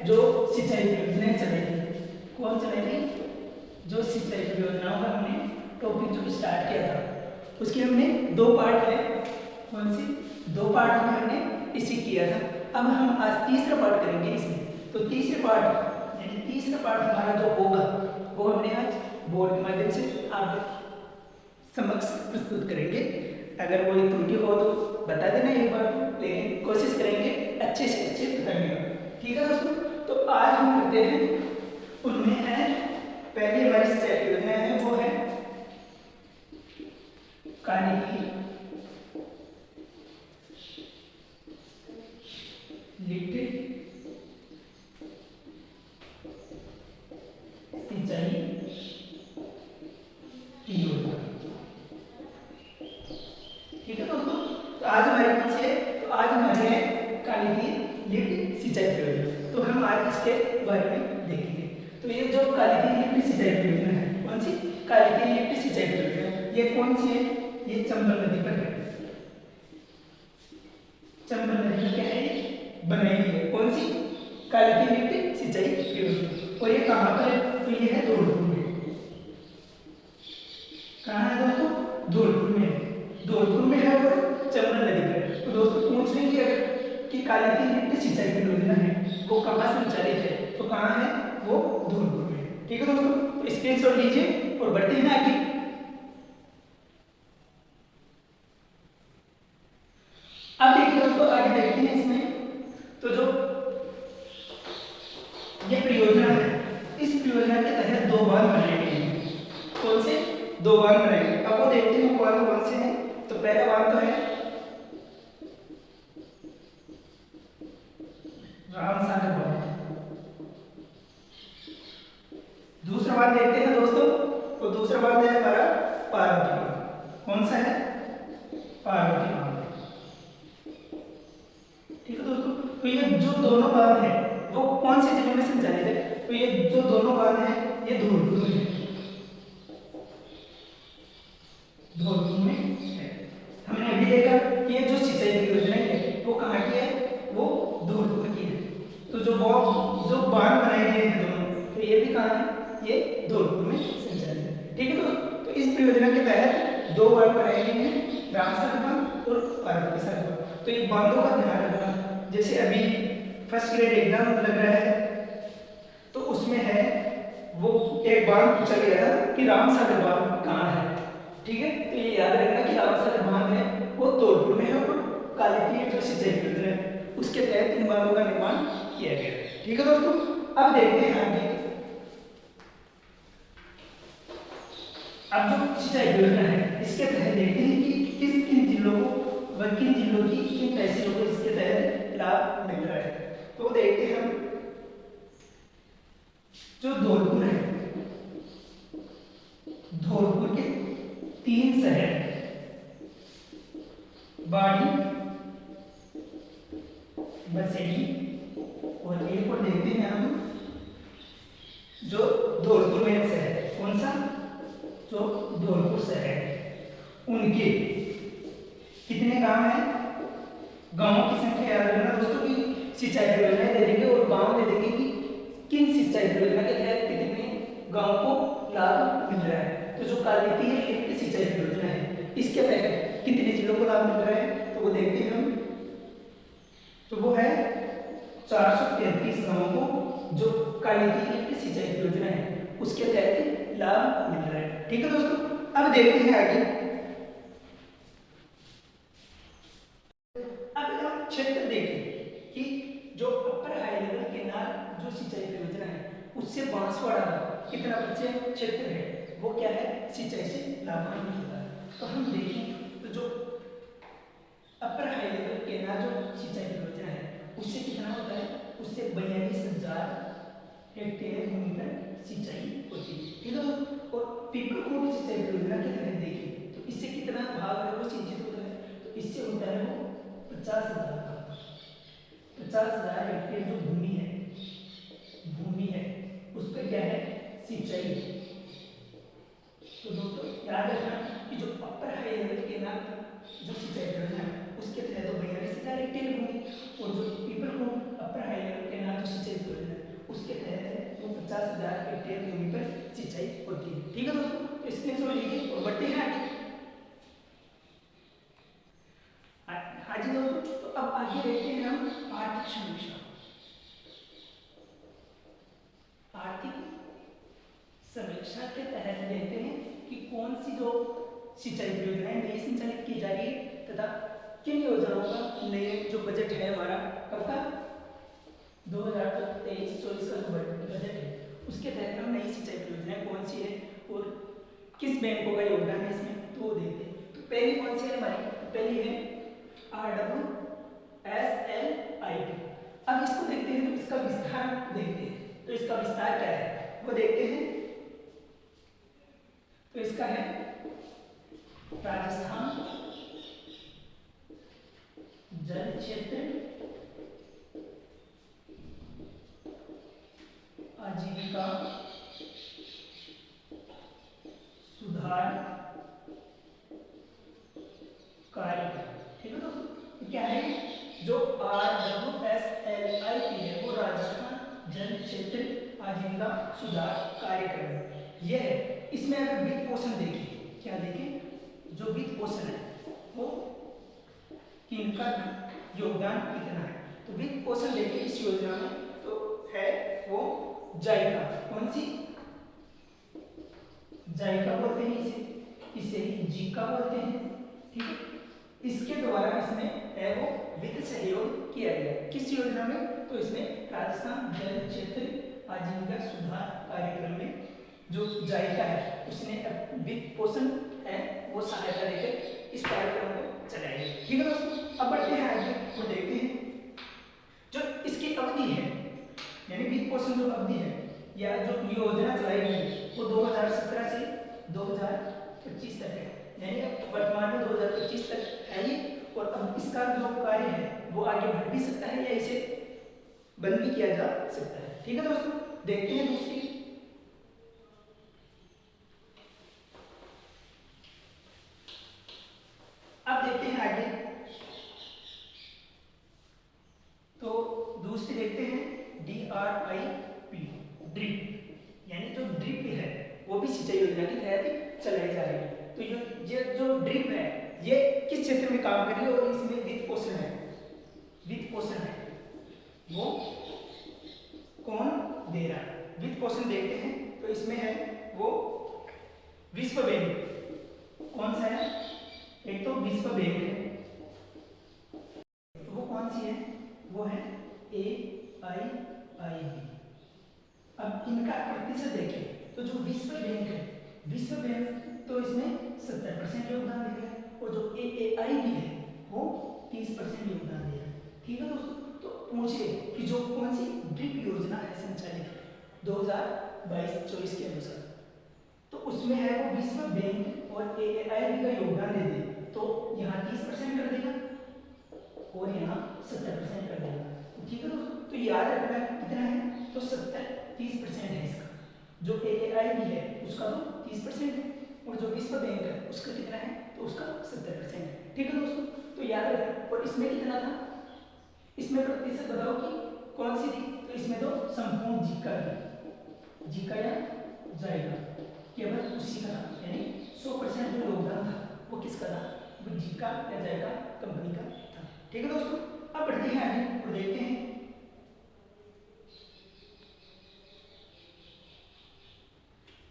जो सिंचाई परियोजनाएं चलेगी। कौन चलेगी? जो सिंचाई परियोजनाओं का हमने टॉपिक जो स्टार्ट किया था उसके हमने दो पार्ट है। कौन सी दो पार्ट में हमने इसे किया था। अब हम आज तीसरा पार्ट करेंगे इसमें। तो तीसरे पार्ट यानी तीसरा पार्ट हमारा जो होगा वो हमने आज बोर्ड के माध्यम से आप समक्ष प्रस्तुत करेंगे। अगर कोई त्रुटि हो तो बता देना एक बार, लेकिन कोशिश करेंगे अच्छे से अच्छे बताने का। ठीक है दोस्तों, तो आज हम करते हैं उनमें है पहली हमारी सिंचाई योजना है वो है काली की लिफ्ट सिंचाई की योजना। ठीक है दोस्तों, तो आज हमारे पास है तो आज हमारे है काली की लिफ्ट सिंचाई योजना। तो हम आज इसके बारे में देखेंगे। तो ये जो काली की लिफ्ट सिंचाई योजना है, कौन सी काली की लिफ्ट सिंचाई योजना, ये कौन सी है? ये चंबल नदी पर है। चंबल नदी पर क्या है बनाई है? कौन सी काली की लिफ्ट सिंचाई योजना। और ये कहाँ पर है? तो ये है धौलपुर में। कहाँ है दोस्तों? धौलपुर में। धौलपुर में है और चंबल नदी पर। तो दोस्तों पूछ लेंगे कि काली की लिफ्ट सिंचाई योजना है वो कहाँ संचालित है, तो कहाँ है वो? धौलपुर में। ठीक है दोस्तों, तो स्क्रीनशॉट लीजिए और बढ़ते हैं आगे। अब देखिए दोस्तों आगे देखते हैं इसमें। तो जो ये परियोजना है इस परियोजना के तहत दो बांध बनाए गए हैं। कौन से? दो बांध बनाए गए। अब वो देखते हैं बांध कौन से हैं। तो पहला बांध तो है रामसागर बांध। दूसरा बांध देखते हैं दोस्तों, तो दूसरा बांध है हमारा पार्वती बांध। कौन सा है? पार्वती बांध। ठीक है दोस्तों, तो ये जो दोनों बांध है वो कौन से जिले में संचालित है? तो ये जो दोनों बांध है ये धौलपुर में है। धौलपुर में है। हमने अभी देखा कि ये जो सिंचाई परियोजना है वो कहाँ की है? वो धौलपुर की है। तो जो बांध बनाए गए हैं दोनों, तो ये भी कहाँ है? ये धौलपुर में संचालित है। ठीक है तो इस परियोजना के तहत दो बांध बनाए गए हैं, रामसागर बांध और पार्वती सागर बांध। तो इन बांधों का ध्यान रखना। जैसे अभी फर्स्ट ग्रेड एग्जाम लग रहा है तो उसमें है वो एक बांध पूछा गया था कि रामसागर बांध कहाँ है। ठीक है, तो ये याद रखना कि रामसागर बांध है वो धौलपुर में है और काली की जो सिंचाई योजना है उसके तहत इन बांधों का निर्माण किया गया है। ठीक है दोस्तों, अब देखते हैं आगे। अब जो सिंचाई योजना है इसके तहत देखते हैं कि किस किन जिलों को व किन जिलों की किन तहसीलों को इसके तहत लाभ मिल रहा है। तो देखते हैं हम। जो धौलपुर है, धौलपुर के 3 शहर बाड़ी, बसेली और एक और देखते हैं हम जो धौलपुर में शहर है। कौन सा? जो धौलपुर शहर है उनके कितने गांव हैं? गांवों की संख्या याद रखना दोस्तों की सिंचाई परियोजनाएं दे देंगे और गांव दे देंगे कि किन सिंचाई परियोजना के तहत कितने गांव को लाभ मिल रहा है। तो जो काली की लिफ्ट सिंचाई परियोजना है इसके तहत कितने जिलों को लाभ मिल रहा है तो वो देखते हैं हम। तो वो है 433 गांवों को जो काली की लिफ्ट सिंचाई परियोजना है उसके तहत लाभ मिल रहा है। ठीक है दोस्तों, अब देखते हैं आगे। अब हम क्षेत्र देखें कि जो अपर हाई लेवल केनाल जो सिंचाई परियोजना है उससे बांसवाड़ा कितना % क्षेत्र है वो क्या है? सिंचाई से लाभान्वित होता है। तो हम देखें तो जो अपर हाई लेवल केनाल जो सिंचाई परियोजना है उससे कितना होता है? उससे 42,000 हेक्टेयर भूमि पर सिंचाई होती है। ठीक है दोस्तों, और पीपलकोट सिंचाई परियोजना के तहत देखें तो इससे कितना भाग है वो सिंचित होता है? तो इससे होता है वो 50,000 का 50,000 हेक्टेयर जो भूमि है उस पर क्या है? सिंचाई। तो दोस्तों याद रखना कि जो अपर हाई लेवल केनाल जो सिंचाई परियोजना है उसके तहत तो 42,000 हेक्टेयर भूमि और जो पीपलकोट अपर हाई लेवल केनाल जो सिंचाई परियोजना है तो स्क्रीनशॉट लीजिए और बढ़ते हैं आगे। हाँ जी दोस्तों, तो अब आगे देखते हैं हम आर्थिक समीक्षा। आर्थिक समीक्षा के तहत देखते हैं कि कौन सी जो सिंचाई परियोजनाएं नई संचालित की जा रही है तथा किन योजनाओं का नए जो बजट है हमारा कब का 2023-24 का जो बजट है उसके तहत हम नई सिंचाई परियोजनाएं कौन सी है और किस बैंकों का योगदान है इसमें, तो वो देखते हैं। तो पहली कौन सी है हमारी, पहली है RWSLIP। अब इसको देखते हैं तो इसका विस्तार देखते हैं, तो इसका विस्तार क्या है वो देखते हैं। तो इसका है राजस्थान जल क्षेत्र आजीविका सुधार कार्यक्रम। ठीक है दोस्तों, क्या है जो RWSLIP है वो राजस्थान जल क्षेत्र आजीविका सुधार कार्यक्रम है। यह है, इसमें अगर वित्त पोषण देखें, क्या देखें, जो वित्त पोषण है वो किनका योगदान कितना है, तो वित्त पोषण देखें इस योजना में तो है वो जायका। कौन सी, जायका बोलते हैं इसे ही जीका बोलते हैं। ठीक है, इसके द्वारा इसमें है वो वित्त सहयोग किया गया। किस योजना में, तो इसमें राजस्थान जल क्षेत्र आजीविका सुधार कार्यक्रम में जो जायका है उसने वित्त पोषण है वो सहायता देकर इस कार्यक्रम को चलाएगी। ठीक है दोस्तों, अब बढ़ते हैं आगे और देखते हैं जो इसकी अवधि है, यानी वित्त पोषण जो अवधि है या जो योजना चलाई गई वो 2017 से 2025 तक है, यानी वर्तमान में 2025 तक है ये। और अब इसका जो कार्य है वो आगे बढ़ भी सकता है या इसे बंद भी किया जा सकता है। ठीक है दोस्तों, देखते हैं दूसरी। अब देखते हैं आगे, तो दूसरी देखते हैं DRIP, ड्रिप, यानी जो ड्रिप है वो भी सिंचाई योजना के तहत चलाई जा रही है। तो ये जो ड्रिप है ये किस क्षेत्र में काम कर रही है और इसमें वित्त पोषण है, वित्त पोषण है वो कौन दे रहा है, वित्त पोषण देखते हैं। तो इसमें है वो विश्व बैंक। कौन सा है, एक तो विश्व बैंक है, तो वो कौन सी है, वो है AIIB। अब इनका प्रतिशत देखें तो जो विश्व बैंक है, विश्व बैंक तो इसमें 70% योगदान दे रहा है और जो AAIB है वो 30% योगदान दे रहा है। ठीक है दोस्तों, तो पूछिए कि जो कौन सी ड्रिप योजना है संचालित 2022-24 के अनुसार, तो उसमें है वो विश्व बैंक और AAIB का योगदान दे दे तो यहाँ 30% कर देगा और यहाँ 70% कर देगा। ठीक है दोस्तों, तो याद रखना कितना है, तो 70-30% है इसका। जो AAIB है उसका तो 30% है और जो विश्व बैंक है उसका कितना है, तो उसका 70% है। ठीक है दोस्तों, तो याद रखना। और इसमें कितना था, इसमें प्रतिशत बताओ कि कौन सी थी, तो इसमें तो संपूर्ण जीका की, जीका या जाएगा केवल उसी का था, यानी 100% जो योगदान था वो किसका था, वो जीका या जाएगा कंपनी का था। ठीक है दोस्तों, अब बढ़ते हैं आगे और देखते हैं।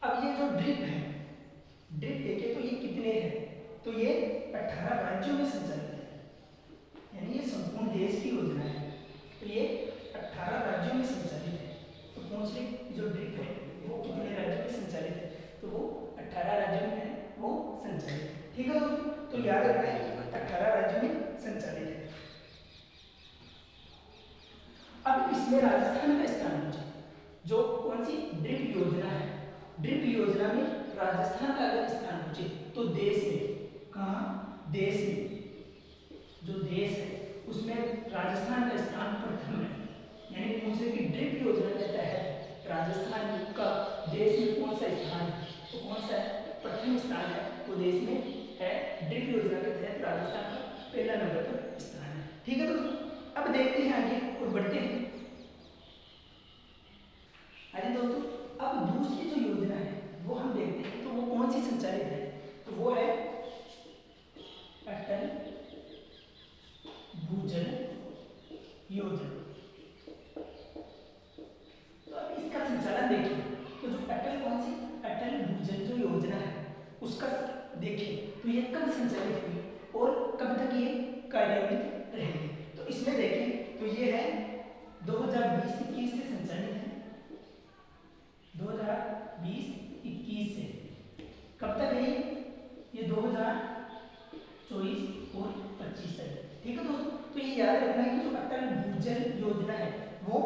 अब ये जो ड्रिप है, ड्रिप देखें तो ये कितने हैं, तो ये 18 राज्यों में संचालित है, यानी ये संपूर्ण देश की योजना है। तो ये 18 राज्यों में संचालित है। तो कौन से जो ड्रिप है वो कितने राज्यों में संचालित है, तो वो 18 राज्यों में है वो संचालित है। ठीक है दोस्तों, तो याद रखना है 18 राज्यों में संचालित है। अब इसमें राजस्थान का स्थान पूछा, जो कौन सी ड्रिप योजना है, ड्रिप योजना में राजस्थान का अगर स्थान पूछे तो देश में कहाँ, देश में जो देश है उसमें राजस्थान का स्थान प्रथम है, यानी पूछे कि ड्रिप योजना के तहत राजस्थान का देश में कौन सा स्थान है, तो कौन सा है, प्रथम स्थान है वो देश में है। ड्रिप योजना के तहत राजस्थान का पहला नंबर पर स्थान है। ठीक है दोस्तों, अब देखते हैं आगे और बढ़ते हैं। अरे दोस्तों, अब दूसरी जो योजना है वो हम देखते हैं, तो वो कौन सी संचालित है, तो वो है अटल भूजल योजना। तो अब इसका संचालन देखिए, तो जो अटल कौन सी अटल भूजल जो योजना है उसका देखिए, तो ये कब संचालित हुई और कब तक ये कार्यान्वित रहेगी। तो इसमें देखें तो ये है 2020-21 से संचालित है, 2020-21 से। कब तक है ये 2024 और 25 तक। ठीक है दोस्तों, तो ये याद रखना है कि जो अटल भूजल योजना है वो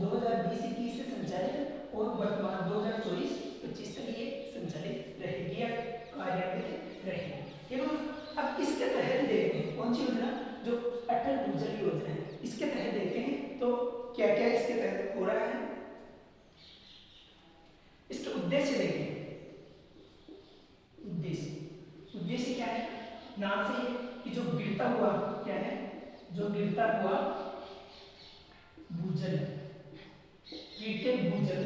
2020-21 से संचालित है और वर्तमान 2024-25 तक ये संचालित रहेगी या कार्यान्वित रहेगी। ठीक है दोस्तों, अब इसके तहत देखते हैं कौन सी योजना, जो अटल भूजल योजना है, इसके तहत देखते हैं तो क्या क्या इसके तहत हो रहा है। इसके उद्देश्य देखें, उद्देश्य क्या है, नाम से कि जो गिरता हुआ क्या है, जो गिरता हुआ भूजल, गिरते भूजल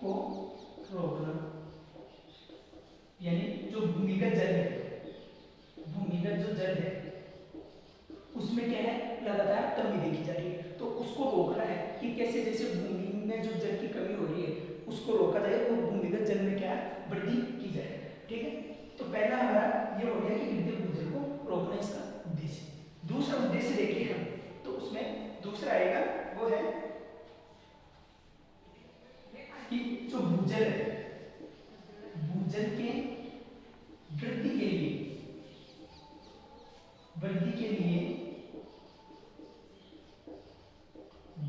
को रोकना, यानी जो भूमिगत जल है, भूमिगत जो जल है उसमें क्या है लगातार कमी देखी जा रही है, तो उसको रोकना है कि कैसे, जैसे भूमि में जो जल की कमी हो रही है उसको रोका जाए और भूमिगत जल में क्या वृद्धि की जाए। ठीक है, तो पहला हमारा ये हो गया कि गिरते भूजल को रोकना इसका उद्देश्य। दूसरा उद्देश्य देखिए हम, तो उसमें दूसरा आएगा वो है कि जो भूजल है, भूजल के वृद्धि के लिए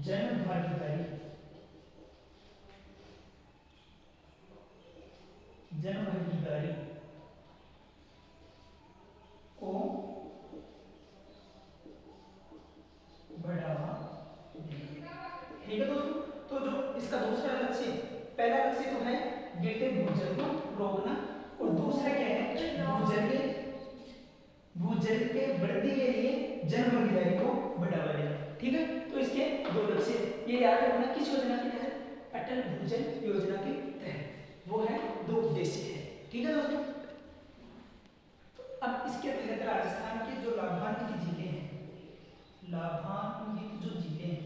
जन भागीदारी को बढ़ावा देना। ठीक है दोस्तों, तो जो इसका दूसरा लक्ष्य, पहला लक्ष्य तो है गिरते भूजल को रोकना और दूसरा क्या है भूजल के वृद्धि के लिए जन भागीदारी को बढ़ावा देना। ठीक है, तो इसके दो लक्ष्य ये याद रखना, किस योजना के तहत, अटल भूजल योजना के तहत, वो है दो उद्देश्य है। ठीक है दोस्तों, अब इसके तहत राजस्थान के जो लाभान्वित जिले हैं, लाभान्वित जो जिले हैं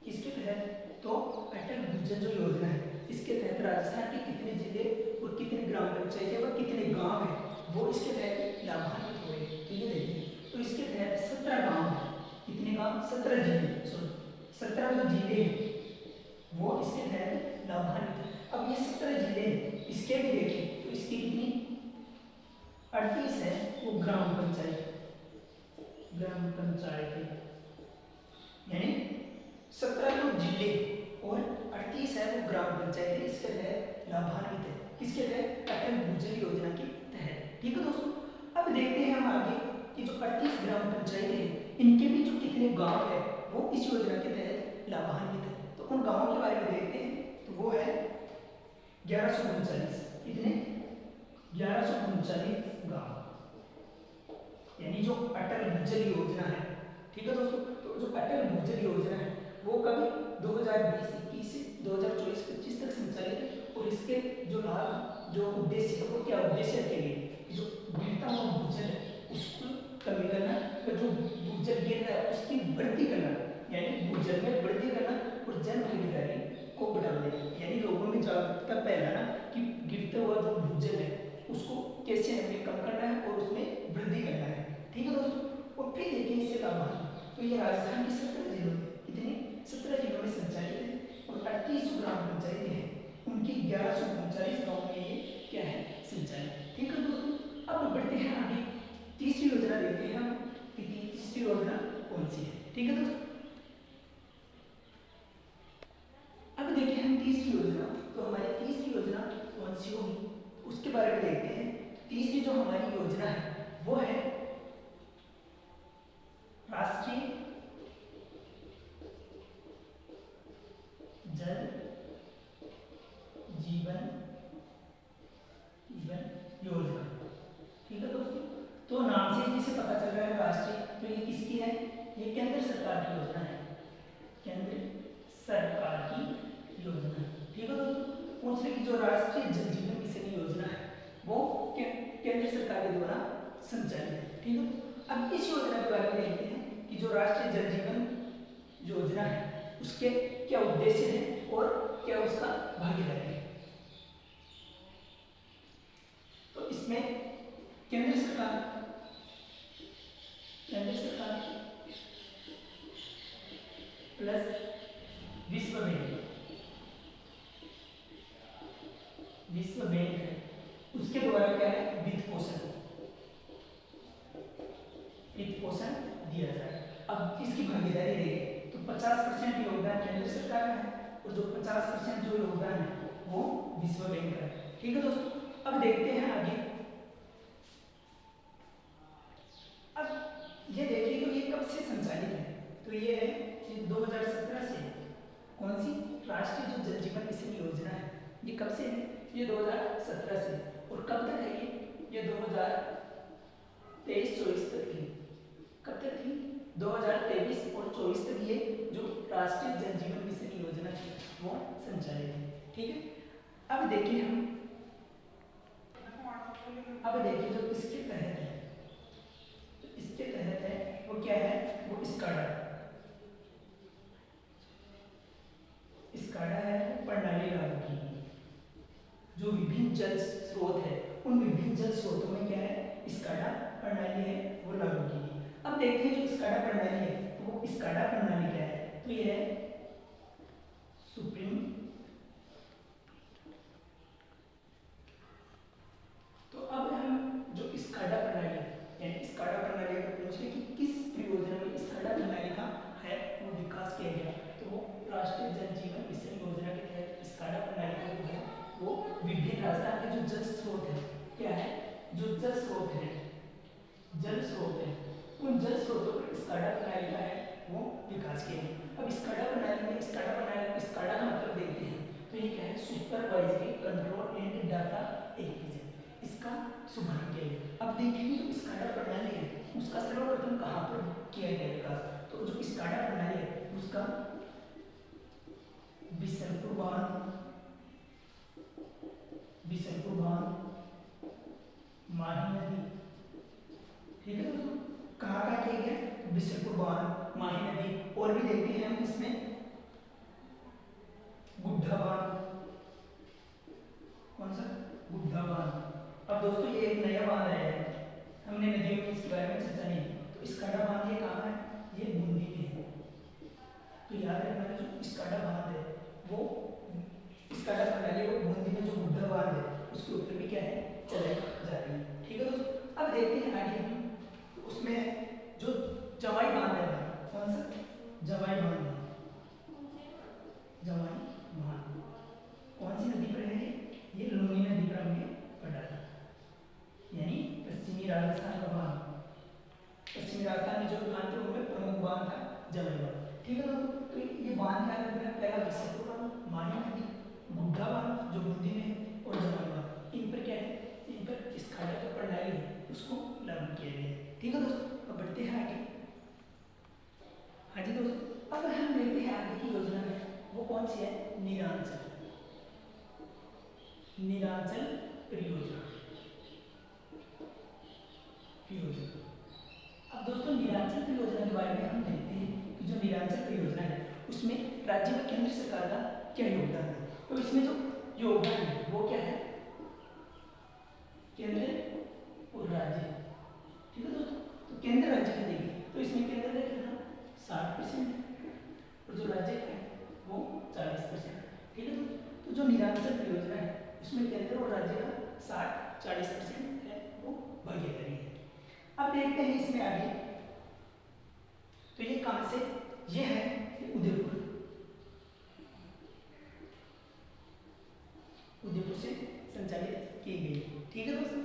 किसके तहत, तो अटल भूजल जो योजना है इसके तहत राजस्थान के कितने जिले और कितने ग्राम पंचायतें व कितने गांव है वो इसके तहत लाभान्वित हुए। तो ये देखिए, तो इसके तहत 17 गांव है, कितने गांव, 17 जिले, सॉरी 17 जो जिले हैं वो इसके तहत लाभान्वित है। अब ये 17 जिले हैं, इसके भी देखें तो इसकी कितनी 38 है वो ग्राम पंचायत यानी 17 जो जिले और 38 है वो ग्राम पंचायत है, इसके तहत लाभान्वित है, किसके तहत, अटल भूजल योजना के तहत। ठीक है दोस्तों, अब देखते हैं हम आगे कि जो 38 ग्राम पंचायत है इनके भी जो कितने गांव है वो इस योजना के तहत लाभान्वित है। तो उन गांवों के बारे में देखते हैं, तो वो है 1139, कितने 1139 गांव, यानी जो अटल भूजल योजना है। ठीक है दोस्तों, तो जो अटल भूजल योजना है वो कभी 2020-21 से 2024-25 तक संचालित है और इसके जो लाभ, जो उद्देश्य है वो क्या उद्देश्य रखेंगे, जो गिरता हुआ भूजल है उसको कमी करना और जो भूजल गिर रहा है उसकी वृद्धि करना, यानी भूजल में वृद्धि करना और जन भागीदारी को बढ़ावा देना, यानी लोगों में जागरूकता फैलाना कि गिरता हुआ जो भूजल है उसको कैसे हमें कम करना है और उसमें वृद्धि करना है। ठीक है दोस्तों, और फिर देखिए इससे लाभान्वित, तो ये राजस्थान के 17 जिलों में, कितने 17 जिलों में संचालित है और 38 ग्राम पंचायतें हैं, उनकी 1139 गाँव में ये क्या है संचालित। ठीक है दोस्तों, अब बढ़ते हैं आगे, तीसरी योजना देखते हैं हम कि तीसरी योजना कौन सी है। ठीक है दोस्तों, अब देखिए हम तीसरी योजना, तो हमारी तीसरी योजना कौन सी होगी उसके बारे में देखते हैं। तीसरी जो हमारी योजना है वो है राष्ट्रीय जल जीवन योजना। ठीक है दोस्तों, तो नाम से जिसे पता चल रहा है राष्ट्रीय, तो ये किसकी है, ये केंद्र सरकार की योजना है, केंद्र सरकार की योजना। ठीक है दोस्तों, कौन दूसरे की जो राष्ट्रीय जल जीवन मिशन योजना है वो केंद्र सरकार के द्वारा संचालित है। ठीक है, अब इस योजना के बारे में देखते हैं कि जो राष्ट्रीय जल जीवन योजना है उसके क्या उद्देश्य हैं और क्या उसका भागीदारी है। तो इसमें केंद्र सरकार प्लस विश्व बैंक है, उसके द्वारा क्या है वित्त पोषण दिया जाए। अब इसकी भागीदारी देखें तो 50% योगदान केंद्र सरकार का है और जो 50% जो योगदान है वो विश्व बैंक का है। ठीक है दोस्तों, अब देखते हैं आगे। अब ये देखिए तो ये कब से संचालित है, तो ये है 2017 से। कौन सी राष्ट्रीय जो जल जीवन मिशन योजना है ये कब से है, ये 2017 से। और कब तक है ये 2023-24 तक थी। कब तक थी 2023 और 24 तक ये जो राष्ट्रीय जल जीवन मिशन योजना थी वो संचालित है। ठीक है, अब देखिए हम जो इसके तहत है, तो इसके तहत है वो क्या है, वो स्काडा है, वो प्रणाली लागू की। जो विभिन्न जल स्रोत है उन विभिन्न जल स्रोतों में क्या है स्काडा प्रणाली है वो लागू की। अब देखते हैं जो स्काडा प्रणाली है तो वो स्काडा प्रणाली क्या है, तो ये है सुप्रीम। तो अब हम जो स्काडा प्रणाली यानी स्काडा प्रणाली अगर पूछे कि किस परियोजना में स्काडा प्रणाली का है वो विकास किया गया, तो वो राष्ट्रीय जल जीवन मिशन योजना के तहत स्काडा प्रणाली का जो है वो विभिन्न राजस्थान के जो जल स्रोत है क्या है, जो जल स्रोत है उन जल स्रोतों पर स्काडा प्रणाली का है वो विकास किया गया। अब स्काडा प्रणाली में स्काडा का मतलब देखते हैं तो ये क्या है supervisory control and data acquisition, इसका शुभारंभ किया गया। अब देखेंगे जो स्काडा प्रणाली है उसका सर्वप्रथम कहाँ पर किया गया विकास, तो जो स्काडा प्रणाली है उसका बिशनपुर बांध माही नदी। ठीक है दोस्तों, कहाँ किया गया बिशनपुर बांध माही नदी, और भी देखते हैं हम इसमें बुढ़ा बांध। कौन सा बुढ़ा बांध। अब दोस्तों ये एक नया बांध आया है, हमने नदियों में इसके बारे में चर्चा नहीं, तो स्काडा बांध ये कहाँ है, ये बूंदी में है। तो याद रखना जो स्काडा बांध है वो स्काडा प्रणाली वो बूंदी में जो बुढ़ा बांध है उसके ऊपर भी क्या है चलाई जा रही है। ठीक है दोस्तों, अब देखते हैं आगे हम उसमें जो जवाई बांध है, कौन सा जवाई बांध है, कौन सी नदी पर है ये लूनी नदी पर हमें पड़ा था, यानी पश्चिमी राजस्थान का बांध। पश्चिमी राजस्थान में जो बांध थे उनमें प्रमुख बांध था जवाई बांध। ठीक है दोस्तों, तो ये बांध याद रखना, पहला बिशनपुर बांध, माही नदी, बुढ़ा बांध जो बूंदी में और जवाई बांध, इन पर क्या है, इन पर स्काडा का प्रणाली है उसको लागू किया गया है। ठीक है दोस्तों, अब बढ़ते हैं आगे। हाँ जी दोस्तों, अब हम देखते हैं आगे की योजना में वो कौन सी है, नीलांचल परियोजना। अब दोस्तों नीलांचल परियोजना के बारे में हम देखते हैं कि जो नीलांचल परियोजना है उसमें राज्य व केंद्र सरकार का क्या योगदान है। तो इसमें जो योगदान है वो क्या है, केंद्र और राज्य। ठीक है दोस्तों, तो केंद्र राज्य का देंगे तो इसमें केंद्र का कितना 60% और जो राज्य का है वो 40%। ठीक है दोस्तों, तो जो नीलांचल परियोजना है उसमें केंद्र और राज्य का 60-40% है वो भागीदारी है। अब देखते हैं इसमें आगे, तो ये कहां से, ये है उदयपुर से संचालित की गई। ठीक है दोस्तों,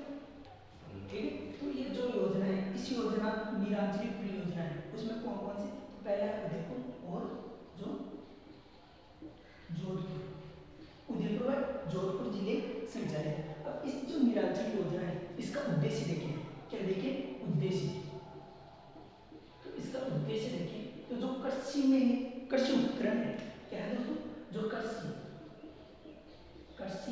ठीक है, तो ये जो योजना है इस योजना नीलांचल परियोजना है उसमें कौन कौन से, पहला है उदयपुर और जो जोधपुर जिले संचालित है। अब इस जो नीलांचल योजना है इसका उद्देश्य देखिए, क्या देखिए उद्देश्य, तो इसका उद्देश्य देखिए, तो जो कृषि उपकरण है क्या है दोस्तों, जो कृषि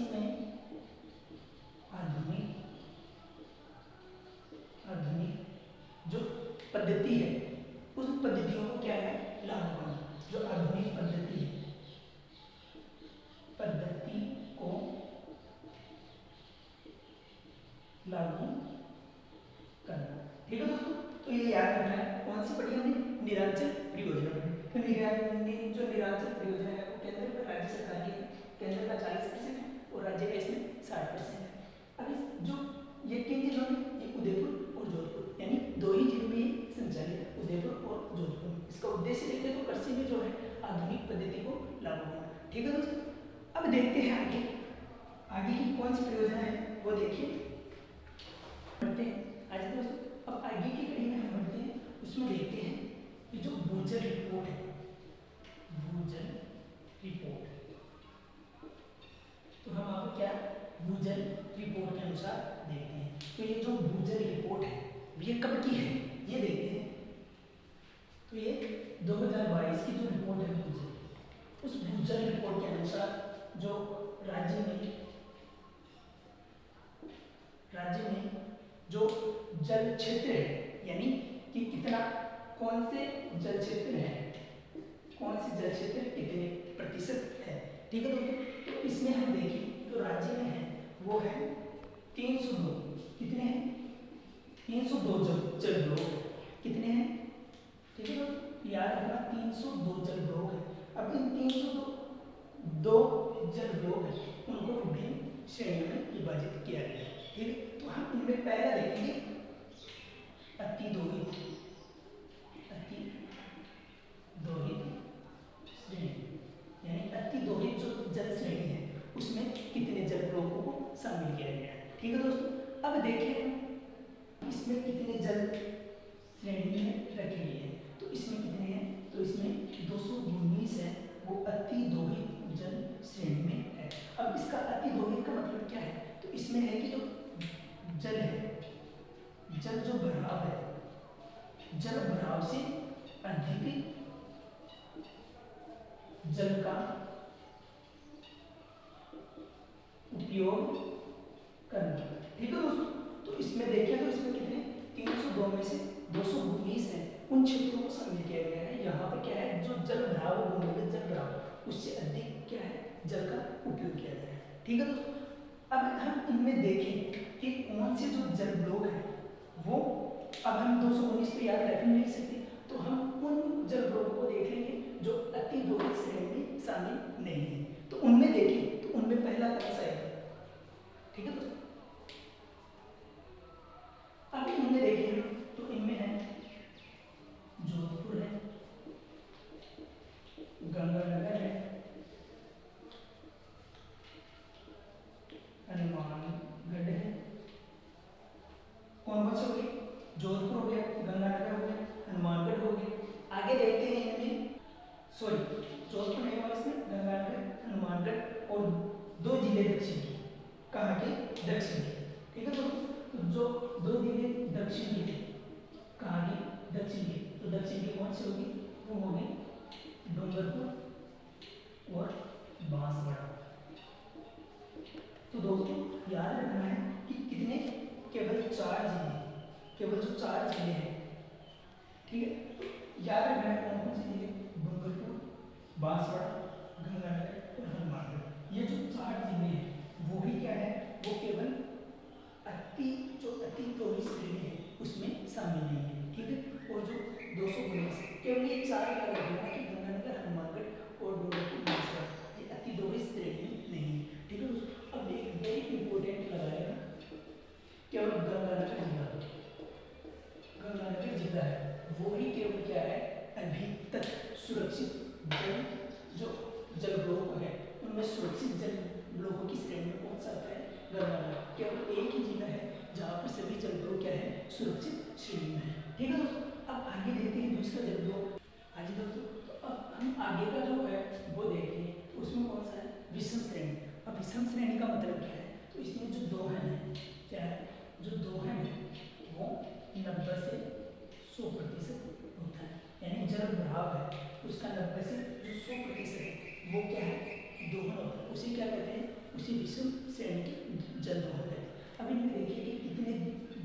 ठीक है दोस्तों, अब देखते हैं आगे आगे की कौन सी परियोजना है वो देखिए, बढ़ते हैं आज दोस्तों। अब आगे की कड़ी में हम बढ़ते हैं, उसमें देखते हैं कि जो भूजल रिपोर्ट है, भूजल रिपोर्ट, तो हम आपको क्या भूजल रिपोर्ट के अनुसार देखते हैं। तो ये जो भूजल रिपोर्ट है ये कब की है ये देखते हैं। तो ये 2022 की जो रिपोर्ट है भूजल, उस भूजल रिपोर्ट के अनुसार जो राज्य में जो जल क्षेत्र है, यानी कि कितना कौन से जल क्षेत्र है, कौन से जल क्षेत्र कितने प्रतिशत है। ठीक है दोस्तों, तो इसमें हम देखें तो राज्य में है वो है 302, कितने हैं 302 जल ब्लॉक कितने हैं। ठीक है दोस्तों, याद रखना 302 जल ब्लॉक है। अब इन 302 जल ब्लॉक है उनको विभिन्न श्रेणियों में विभाजित किया गया है। ठीक है, तो हम इनमें पहला देखेंगे अति दोहित श्रेणी, यानी अति दोहित जो जल श्रेणी है उसमें कितने जल ब्लॉकों को शामिल किया गया है। ठीक है दोस्तों, अब देखिए इसमें कितने जल श्रेणी में रखे गए हैं। तो इसमें कितने हैं, तो इसमें 219 है, वो अति दोहित जल श्रेणी में है। अब इसका अति दोहित का मतलब क्या है, तो इसमें है कि जो जल है, जल जो भराव है, जल भराव से अधिक जल का उपयोग करना। ठीक है दोस्तों, तो इसमें देखें तो इसमें कितने 302 में से 219 है, उन क्षेत्रों को शामिल किया गया है। यहाँ पर क्या है, जो जल भराव भूमिगत जल भराव उससे अधिक क्या है जल का उपयोग किया गया है। ठीक है दोस्तों, अब हम इनमें देखें कि कौन से जो जल ब्लॉक है वो, अब हम 219 तो याद रख नहीं सकते, तो हम उन जल ब्लॉक को देख लेंगे जो अति दोहित श्रेणी में शामिल नहीं है। तो उनमें देखें तो उनमें पहला कौन सा है। ठीक है दोस्तों, अब इनमें देखिए तो इनमें है जोधपुर है, गंगानगर है, हनुमानगढ़ है। कौन कौन से हो गए, जोधपुर हो गया, गंगानगर हो गया, हनुमानगढ़ हो गया। आगे देखते हैं इनमें, सॉरी जोधपुर नहीं होगा इसमें, गंगानगर, हनुमानगढ़ और 2 जिले दक्षिण के, कहाँ के दक्षिण के। ठीक है दोस्तों, तो जो 2 जिले दक्षिण के, कहाँ के दक्षिण के, तो दक्षिण के कौन से होगी, वो होगी डूंगरपुर और बांसवाड़ा। तो दोस्तों याद रखना है कि कितने, केवल 4 जिले, केवल जो 4 जिले हैं। ठीक है, तो याद रखना है कौन कौन से जिले, डूंगरपुर, बांसवाड़ा, गंगानगर और हनुमानगढ़। ये जो 4 जिले हैं वो भी क्या है, वो केवल अति दोहित श्रेणी है उसमें शामिल नहीं है। ठीक है, और जो 219 केवल ये 4 का रखना है कि गंगानगर, हनुमानगढ़ और डूंगरपुर, बांसवाड़ा ये अति दोहित श्रेणी नहीं है। ठीक है दोस्तों, अब एक वेरी इंपॉर्टेंट लगाएगा, केवल गंगानगर जिला है वो ही केवल क्या है, अभी तक सुरक्षित जल जो जल ब्लॉक है उनमें सुरक्षित जल ब्लॉकों की श्रेणी में कौन सा आता है, गंगानगर। केवल एक ही जिला है जहाँ पर सभी जल ब्लॉक क्या है, सुरक्षित श्रेणी में है। ठीक है दोस्तों, अब आगे देखते हैं दूसरा जल ब्लॉक। हाँ जी दोस्तों, तो अब हम आगे का जो है वो देखते हैं, तो उसमें कौन सा है, विषम श्रेणी। अब विषम श्रेणी का मतलब क्या है, तो इसमें जो दोहन है, क्या है, जो दोहन है वो 90 से 100% होता है, यानी जल भराव है उसका 90 से जो 100% है वो क्या है, दोहन होता है। उसे क्या कहते हैं, उसी विषम श्रेणी के जल दोहन कहते हैं। अब इनमें देखिए कि कितने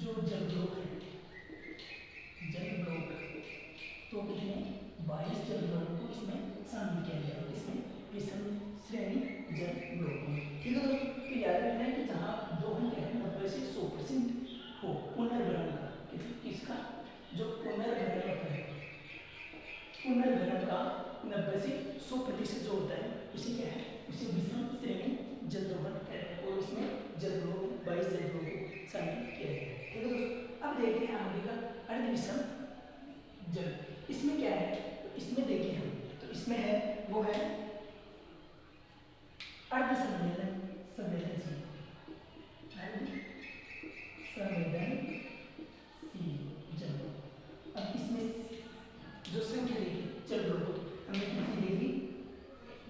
जो जल ब्लॉक है, जल ब्लॉक तो कितने 22 जल ब्लॉकों को इसमें शामिल किया गया है, इसमें विषम श्रेणी जल ब्लॉकों में। ठीक है दोस्तों, तो याद रखना है कि जहाँ दोहन क्या है 90 से 100% हो, पुनर्भरण का, किसका, जो पुनर्भरण होता है, पुनर्भरण का 90 से 100% जो होता है उसे क्या है, उसे विषम श्रेणी जल दोहन कहते हैं। और इसमें जल ब्लॉक 22 जल ब्लॉकों को शामिल किया गया है। ठीक है दोस्तों, अब अर्ध संवेदनशील, अर्ध संवेदनशील जल। अब इसमें जो संख्या देखिए चल लो हमने कितनी देखी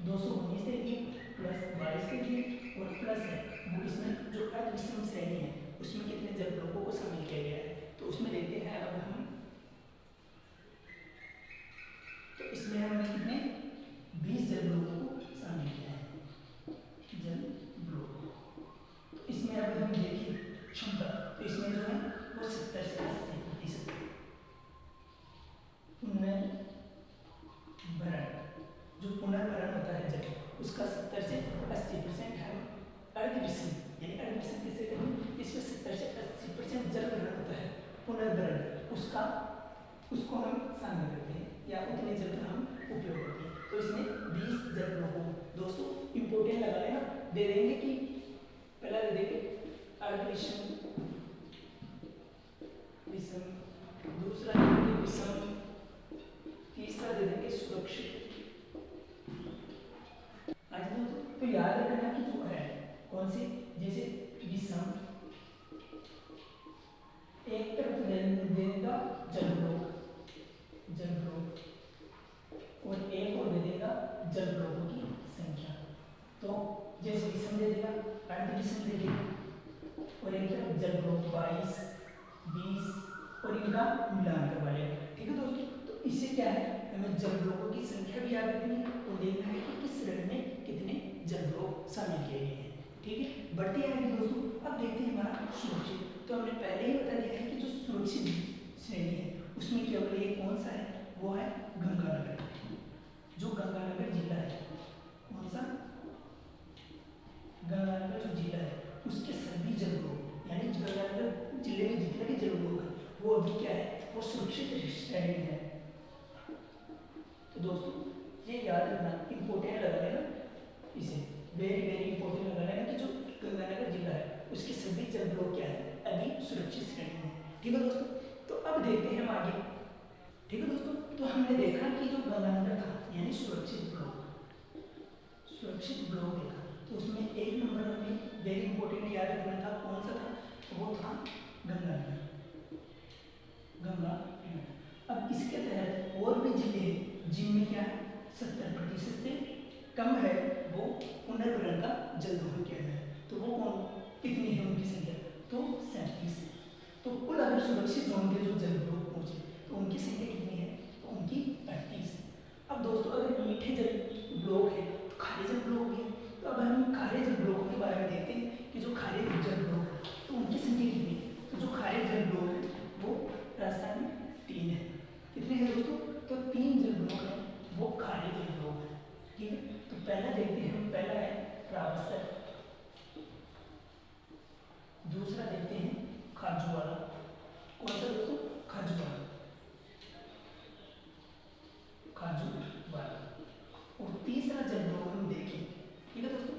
219 देखी प्लस 22 देखी और प्लस है वो इसमें जो अर्ध विषम श्रेणी है उसमें कितने जल लोगों को शामिल किया गया है। तो उसमें देखते हैं अब हम, तो इसमें हमने कितने 20 जल लोगों को शामिल किया है, जल लोग। तो इसमें अब हम देखिए क्षमता, तो इसमें जो है वो 70 से 80% पुनर्भरण, जो पुनर्भरण होता है जल उसका 70 से 80% है अर्ध विषम, यानी अर्ध विषम किसे कहते हैं, इसमें 70 से 80% जल ग्रहण होता है, पुनर्भरण उसका उसको हम शामिल करते हैं या उतने जल का हम उपयोग करते हैं। तो इसमें 20 जल लोगों, दोस्तों इंपोर्टेंट लगा लेना, दे देंगे कि पहला दे देंगे अर्ध विषम, विषम, दूसरा दे देंगे विषम, तीसरा दे देंगे सुरक्षित। आज तो याद रखना कि जो है कौन से, जैसे विषम एक तरफ दे देगा जल लोग और एक और दे देगा जल लोगों की संख्या। तो जैसे विषम दे देगा अर्ध विषम दे देगा और एक तरफ जल लोग 22, 20 और इनका मिलान करवा लेगा। ठीक है दोस्तों, तो इससे क्या है हमें जल लोगों की संख्या भी याद रखनी है और देखना है कि किस श्रेणी में कितने जल लोग शामिल किए गए हैं। ठीक है, बढ़ती आएगी दोस्तों। अब देखते हैं हमारा सुरक्षित, तो हमने पहले ही बता दिया है कि जो सुरक्षित श्रेणी है उसमें केवल एक कौन सा है, वो है गंगानगर। जो गंगानगर जिला है, कौन सा गंगानगर जो जिला है उसके सभी जल लोग, यानी गंगानगर जिले में जितने भी जल लोग हैं वो अभी क्या है, वो सुरक्षित श्रेणी में है। तो दोस्तों ये याद रखना, इंपोर्टेंट लगा लेना, इसे वेरी वेरी इंपोर्टेंट लगा लेना कि जो गंगानगर जिला है उसके सभी जल लोग क्या है अभी सुरक्षित श्रेणी में। ठीक है दोस्तों, तो अब देखते हैं हम आगे। ठीक है दोस्तों, तो हमने देखा कि जो गंगानगर था यानी सुरक्षित ब्लॉक देखा, तो उसमें एक नंबर हमें वेरी इंपॉर्टेंट याद रखना था, कौन सा था, तो वो था गंगानगर। अब इसके तहत और भी जिले हैं जिनमें क्या है 70% से कम है वो पुनर्भरण का जल दोहन किया गया है। तो वो कौन, कितनी है उनकी संख्या, तो 37 है। तो कुल अगर सुरक्षित जोन के जो जल ब्लॉक पहुंचे तो उनकी संख्या कितनी है, तो उनकी 38 है। अब दोस्तों अगर मीठे जल ब्लॉक है तो खारे जल ब्लॉक भी है। तो अब हम खारे जल ब्लॉक के बारे में देखते हैं कि जो खारे जल ब्लॉक है तो उनकी संख्या कितनी है। तो जो खारे जल ब्लॉक है वो राजस्थान में 3 है। कितने हैं दोस्तों, तो 3 जल ब्लॉक है वो खारे जल ब्लॉक है। ठीक है, तो पहला देखते हैं हम, पहला है रावसर, दूसरा देखते हैं खाजूवाला, कौन सा दोस्तों, खाजूवाला, और तीसरा जल ब्लॉक हम देखें। ठीक है दोस्तों,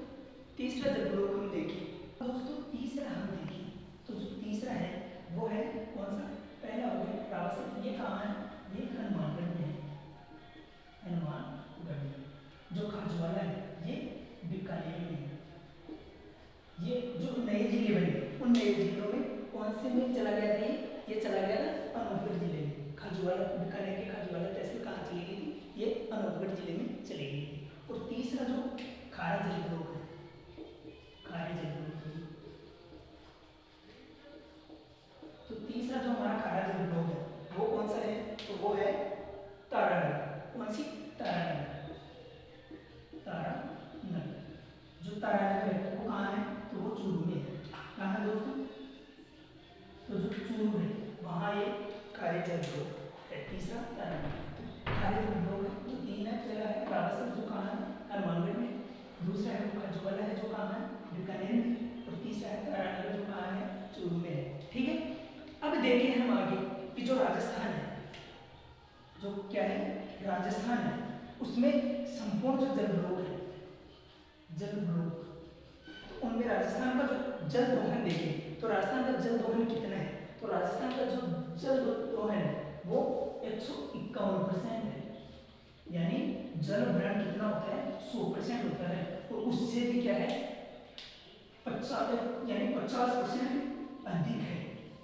तीसरा जल ब्लॉक हम देखें, दोस्तों तीसरा हम देखें तो जो तीसरा है वो है कौन सा, पहला हो गया रावसर, ये कहाँ है, ये हनुमानगढ़ में है, हनुमानगढ़ में। जो खाजूवाला है ये बीकानेर में है। ये जो नए जिले बने उन नए जिलों में कौन से में चला गया था, ये चला गया था अनूपगढ़ जिले में। खाजूवाला, बीकानेर की खाजूवाला तहसील कहाँ चली गई थी, ये अनूपगढ़ जिले में चली गई थी। और तीसरा जो खारा जल ब्लॉक है, खारे जल ब्लॉक, तो तीसरा जो हमारा खारा जल ब्लॉक है वो कौन सा है, तो वो है तारानगर। कौन सी, तारानगर, तारानगर। जो तारानगर है वो कहाँ है, तो वो चूरू में है। कहाँ है दोस्तों, तो जो चूरू है वहाँ ये खारे जल ब्लॉक है। तीसरा तारानगर, खारे जल ब्लॉक है जो 3 है, पहला है रावसर जो कहाँ है, हनुमानगढ़ में, दूसरा है वो खाजूवाला है जो कहाँ है, बीकानेर में, और तीसरा है तारानगर जो कहाँ है, चूरू में है। ठीक है, अब देखें हम आगे कि जो राजस्थान है, जो क्या है राजस्थान है, उसमें संपूर्ण जो जल ब्लॉक है, जल ब्लॉक, तो उनमें राजस्थान का जो जल दोहन देखें तो राजस्थान का जल दोहन कितना है, तो राजस्थान का जो जल दोहन है वो 151% है, यानी जल भरण कितना होता है 100% होता है, और उससे भी क्या है 50 यानी 50% अधिक है,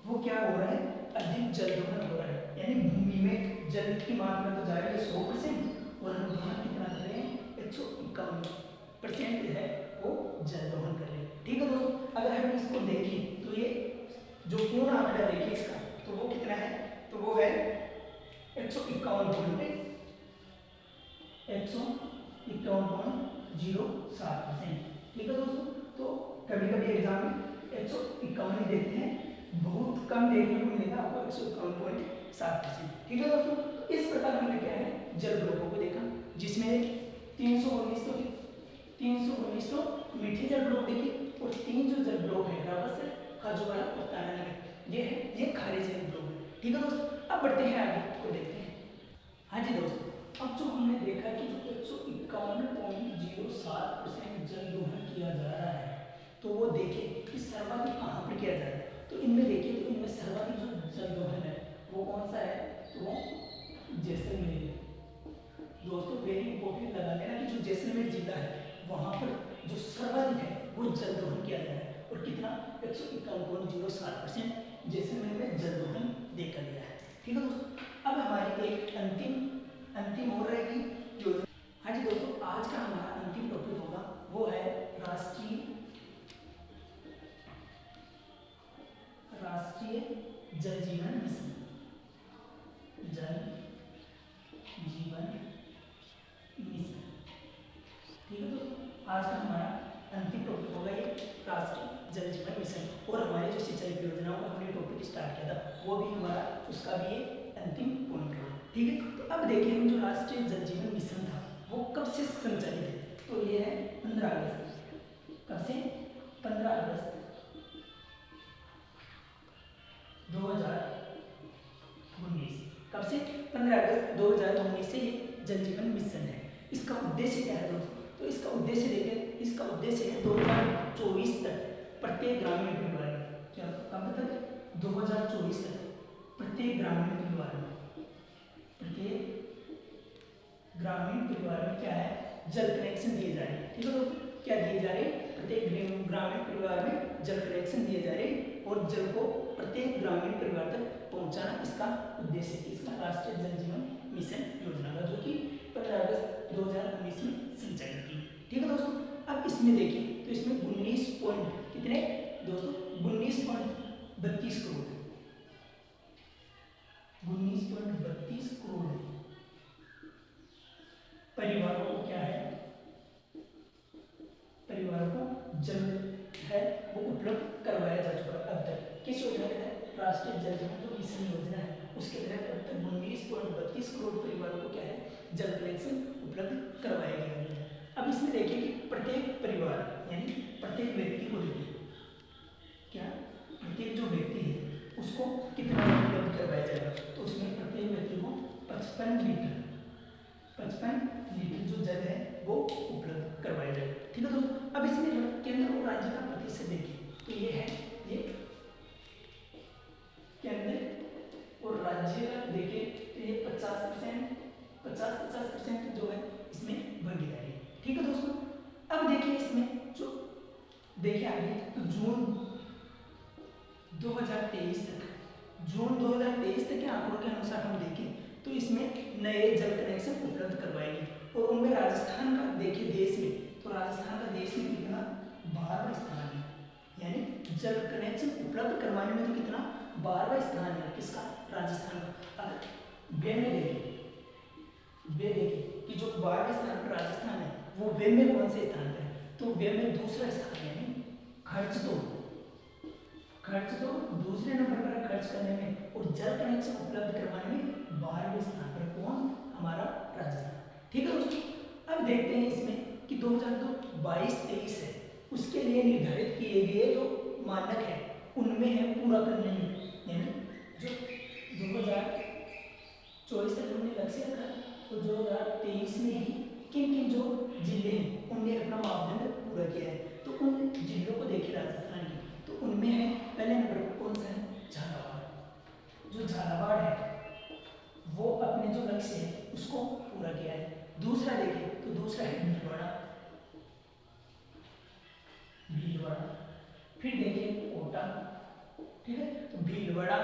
वो क्या हो रहा है अधिक जल दोहन हो रहा है, यानी भूमि में जल की मात्रा तो जा रही है 100% और हम दोहन कितना कर रहे हैं 151% है वो जल दोहन कर रहे हैं। ठीक है दोस्तों, अगर हम इसको देखें तो ये जो पूर्ण आंकड़ा देखिए इसका तो वो कितना है, तो वो है 151.07%। ठीक है दोस्तों, तो कभी कभी एग्जाम में 151 ही देते हैं, बहुत कम देखने को मिलेगा आपको 151.7%। ठीक है दोस्तों, तो इस प्रकार हमने क्या है जल ब्लॉकों को देखा, जिसमें 319 तो मीठे जल ब्लॉक देखे, और 3 जो जल ब्लॉक है रावस खजुवाड़ा और तानानगर, ये खारे जल ब्लॉक है। ठीक है दोस्तों, अब बढ़ते हैं आगे को देखते हैं। हाँ जी दोस्तों, अब जो हमने देखा कि जो 151.07% जल दोहन किया जा रहा है, तो वो देखिए कि सर्वाधिक कहाँ पर किया जा रहा है, तो इनमें देखिए तो इनमें सर्वाधिक जो जल दोहन है वो कौन सा है, तो वो जैसलमेर है। दोस्तों वेरी इंपॉर्टेंट लगा लेना कि जो जैसलमेर जिला है वहाँ पर जो सर्वाधिक है वो जल दोहन किया जा रहा है, और कितना 151.07% जैसलमेर में जल दोहन देखा गया है। ठीक है दोस्तों, अब हमारी एक अंतिम हो रहेगी जो, हाँ जी दोस्तों, आज का हमारा अंतिम टॉपिक होगा वो है राष्ट्रीय जल जीवन मिशन। जल जीवन मिशन। ठीक है दोस्तों, आज का हमारा अंतिम टॉपिक होगा ये राष्ट्रीय जल जीवन मिशन, और हमारे जो सिंचाई परियोजनाओं का हमने टॉपिक स्टार्ट किया था वो भी हमारा उसका भी एक अंतिम पॉइंट होगा। ठीक है, तो अब देखिए हम जो राष्ट्रीय जल जीवन मिशन था वो कब से संचालित है, तो ये है 15 अगस्त। कब से? 15 अगस्त 2019। कब से? 15 अगस्त 2019 से ये जल जीवन मिशन है। इसका उद्देश्य क्या है दोस्तों, तो इसका उद्देश्य देखिए, इसका उद्देश्य है 2024 तक प्रत्येक ग्रामीण परिवार में, क्या कब तक? 2024 तक प्रत्येक ग्रामीण परिवार में क्या है जल कनेक्शन दिए जा रहे हैं। ठीक है दोस्तों, क्या दिए जा रहे हैं? प्रत्येक ग्रामीण परिवार में जल कनेक्शन दिए जा रहे हैं, और जल को प्रत्येक ग्रामीण परिवार तक पहुंचाना इसका उद्देश्य है, इसका राष्ट्रीय जल जीवन मिशन योजना का, जो कि 15 अगस्त 2019 में संचालित की। ठीक है दोस्तों, अब इसमें देखिए तो इसमें 19 पॉइंट कितने दोस्तों 19.32 करोड़ 19.32 करोड़ परिवारों को क्या है, परिवारों को जल है वो उपलब्ध करवाया जा चुका है अब तक। किस योजना के तहत? राष्ट्रीय जल जीवन जो मिशन योजना है उसके तहत अब तक 19.32 करोड़ परिवारों को क्या है जल कनेक्शन उपलब्ध करवाया गया है। अब इसमें देखिए कि प्रत्येक परिवार यानी प्रत्येक व्यक्ति को देखिए, क्या प्रत्येक जो व्यक्ति है उसको कितना उपलब्ध करवाया जाएगा, तो उसमें प्रत्येक व्यक्ति को 55 लीटर जो जल है वो उपलब्ध करवाया जाएगा। ठीक है दोस्तों, अब इसमें केंद्र और राज्य का प्रतिशत देखिए, तो ये है ये केंद्र और राज्य का देखिए तो ये 50% जो है इसमें भागीदारी है। ठीक है दोस्तों, अब देखिए इसमें जो देखिए आगे तो जून 2023 तक के आंकड़ों के अनुसार हम देखें तो इसमें नए जल कनेक्शन उपलब्ध करवाएंगे, और उनमें राजस्थान का देखिए देश में, तो राजस्थान का देश में कितना 12वां स्थान है, यानी जल कनेक्शन उपलब्ध करवाने में तो कितना 12वां स्थान है किसका? राजस्थान का। अगर वे में देखिए कि जो 12वें स्थान पर राजस्थान है वो वे में कौन से स्थान पर है, तो वे में दूसरा स्थान, यानी खर्च तो दूसरे नंबर पर खर्च करने में, और जल कनेक्शन उपलब्ध करवाने में 12वें स्थान पर कौन? हमारा राजस्थान। ठीक है दोस्तों, अब देखते हैं इसमें कि 2022-23 है उसके लिए निर्धारित किए गए जो मानक है उनमें है पूरा करने में, यानी जो 2024 तक हमने लक्ष्य रखा, तो 2023 में ही किन किन जो जिले हैं उनने अपना मापदंड पूरा किया है, तो उन जिलों को देखिए राजस्थान की, तो उनमें है पहले नंबर पर कौन सा है? झालावाड़। जो झालावाड़ है वो अपने जो लक्ष्य है उसको पूरा किया है। दूसरा देखें तो दूसरा है भीलवाड़ा, भीलवाड़ा। फिर देखें कोटा, ठीक है, तो भीलवाड़ा,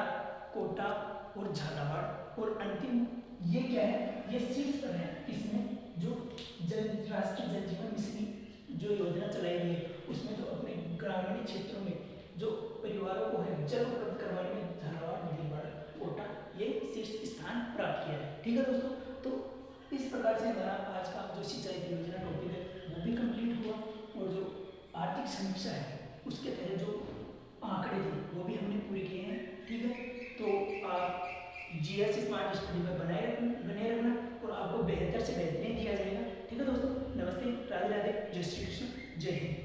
कोटा और झालावाड़। और अंतिम ये क्या है, ये शीर्ष पर है इसमें, जो राष्ट्रीय जल जीवन मिशन जो योजना चलाई गई है उसमें तो अपने ग्रामीण क्षेत्रों में जो परिवारों को है जल उपलब्ध करवाने में झालावाड़, भीलवाड़ा, कोटा ये शीर्ष स्थान प्राप्त किया है। ठीक है दोस्तों, तो इस प्रकार से हमारा आज का जो सिंचाई परियोजना टॉपिक है वो भी कंप्लीट हुआ, और जो आर्थिक समीक्षा है उसके तहत जो आंकड़े थे वो भी हमने पूरे किए हैं। ठीक है, तो आप जीएस स्मार्ट स्टडी में बने रहना और आपको बेहतर से बेहतरीन दिया जाएगा। ठीक है दोस्तों, नमस्ते, राधे राधे, जय श्री कृष्ण, जय हिंद।